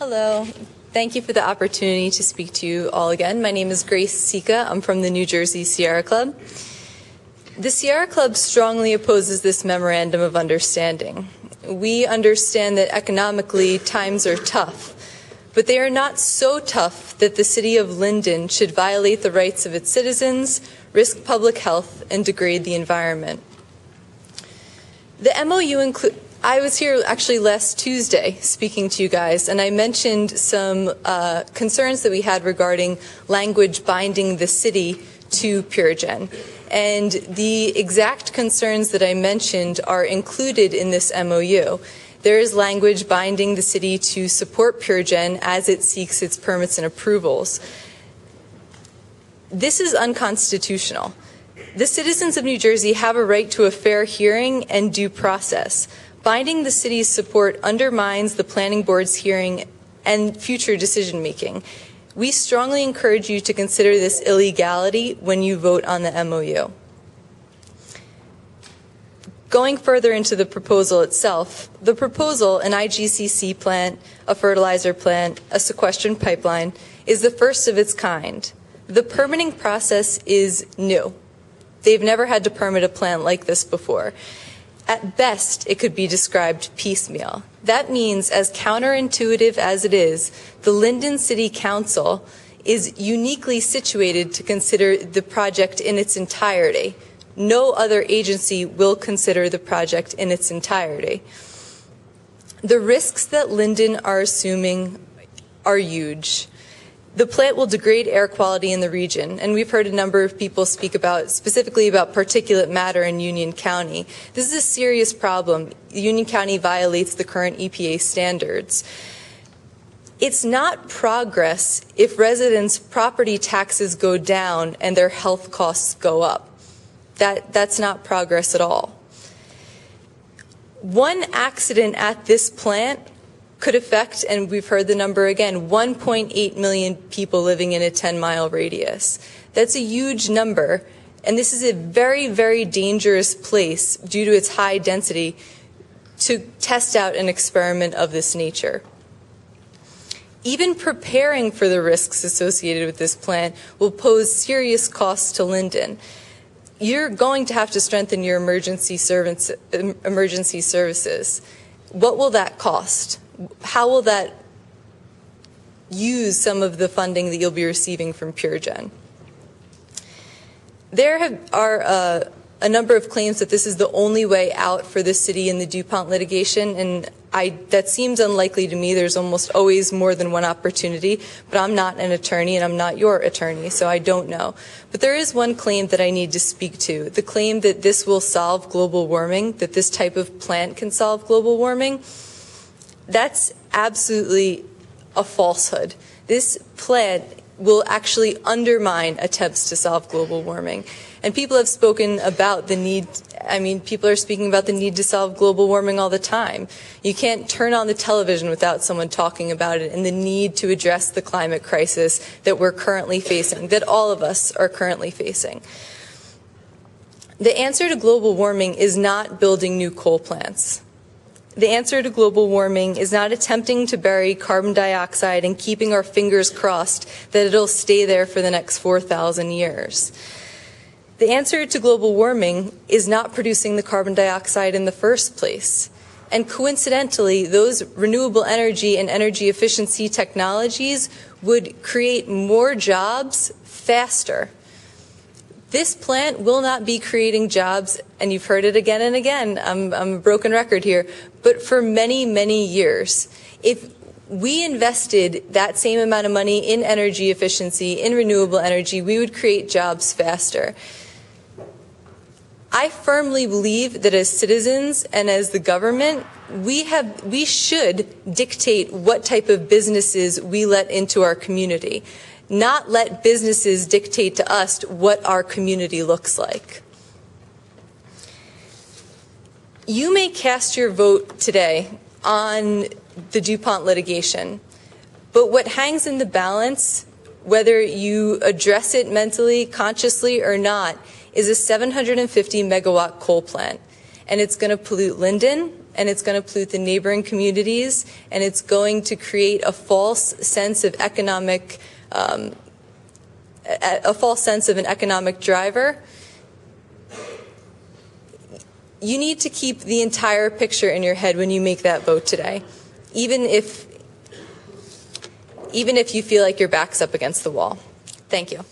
Hello. Thank you for the opportunity to speak to you all again. My name is Grace Sica. I'm from the New Jersey Sierra Club. The Sierra Club strongly opposes this Memorandum of Understanding. We understand that economically times are tough, but they are not so tough that the city of Linden should violate the rights of its citizens, risk public health, and degrade the environment. The MOU I was here actually last Tuesday speaking to you guys, and I mentioned some concerns that we had regarding language binding the city to PurGen. And the exact concerns that I mentioned are included in this MOU. There is language binding the city to support PurGen as it seeks its permits and approvals. This is unconstitutional. The citizens of New Jersey have a right to a fair hearing and due process. Binding the city's support undermines the planning board's hearing and future decision making. We strongly encourage you to consider this illegality when you vote on the MOU. Going further into the proposal itself, the proposal, an IGCC plant, a fertilizer plant, a sequestration pipeline, is the first of its kind. The permitting process is new. They've never had to permit a plant like this before. At best, it could be described piecemeal. That means, as counterintuitive as it is, the Linden City Council is uniquely situated to consider the project in its entirety. No other agency will consider the project in its entirety. The risks that Linden are assuming are huge. The plant will degrade air quality in the region, and we've heard a number of people speak specifically about particulate matter in Union County. This is a serious problem. Union County violates the current EPA standards. It's not progress if residents' property taxes go down and their health costs go up. That's not progress at all. One accident at this plant could affect, and we've heard the number again, 1.8 million people living in a 10-mile radius. That's a huge number, and this is a very, very dangerous place due to its high density to test out an experiment of this nature. Even preparing for the risks associated with this plant will pose serious costs to Linden. You're going to have to strengthen your emergency services. What will that cost? How will that use some of the funding that you'll be receiving from PurGen? There are a number of claims that this is the only way out for the city in the DuPont litigation, and that seems unlikely to me. There's almost always more than one opportunity, but I'm not an attorney and I'm not your attorney, so I don't know. But there is one claim that I need to speak to, the claim that this will solve global warming, that this type of plant can solve global warming. That's absolutely a falsehood. This plant will actually undermine attempts to solve global warming. And people have spoken about the need, people are speaking about the need to solve global warming all the time. You can't turn on the television without someone talking about it and the need to address the climate crisis that we're currently facing, that all of us are currently facing. The answer to global warming is not building new coal plants. The answer to global warming is not attempting to bury carbon dioxide and keeping our fingers crossed that it'll stay there for the next 4,000 years. The answer to global warming is not producing the carbon dioxide in the first place. And coincidentally, those renewable energy and energy efficiency technologies would create more jobs faster. This plant will not be creating jobs, and you've heard it again and again, I'm a broken record here, but for many, many years. If we invested that same amount of money in energy efficiency, in renewable energy, we would create jobs faster. I firmly believe that as citizens and as the government, we should dictate what type of businesses we let into our community, not let businesses dictate to us what our community looks like. You may cast your vote today on the DuPont litigation, but what hangs in the balance, whether you address it mentally, consciously, or not, is a 750 megawatt coal plant. and it's going to pollute Linden, and it's going to pollute the neighboring communities, and it's going to create a false sense of economic, an economic driver. You need to keep the entire picture in your head when you make that vote today, even if you feel like your back's up against the wall. Thank you.